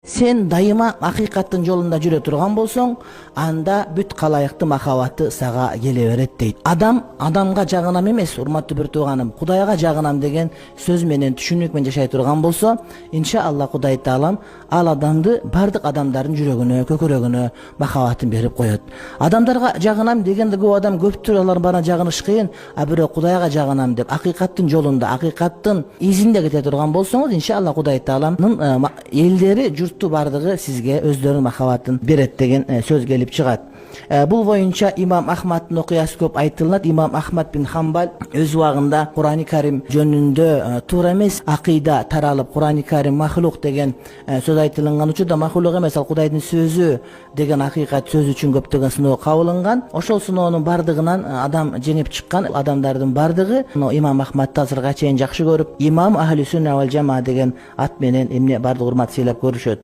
Sen дайыма акыйкаттын жолунда жүрө турган болсоң, анда бүт калайыкты махабаты сага келе берет дейт. Адам адамга жагынам эмес, урматтуу бир тууганым, Кудайга жагынам деген сөз менен түшүнүк менен жашай турган болсо, иншалла Кудай Таалам ал адамды бардык адамдардын жүрөгүнө, көкөрөгүнө махабатын берип коет. Адамдарга жагынам дегенде көп адам көптүр алар бана жагыныш кыйын, а бирок Кудайга жагынам деп акыйкаттын жолунда, акыйкаттын изинде кете турган болсоңуз, иншалла Кудай Тааламдын элдери, журтту бардыгы сизге өздөрүнүн махабатын берет деген сөз келип чыгат. Бул боюнча имам Ахмадтын окуясы көп айтылат. Имам Ахмад бин Хамбал өз убагында Кур'ан-ы Карим жөнүндө туура эмес акыйда таралып, Кур'ан-ы Карим махлук деген сөз айтылган учурда махлук эмес, ал Кудайдын сөзү деген акыйкат сөз үчүн көптөгөн сыноо кабылынган. Ошол сыноонун бардыгынан адам жеңип чыккан. Адамдардын бардыгы имам Ахмадты азырга чейин жакшы көрүп, имам Ахли Сунна вал Жамаа деген ат менен эмне бардык урмат сыйлап көрүшөт.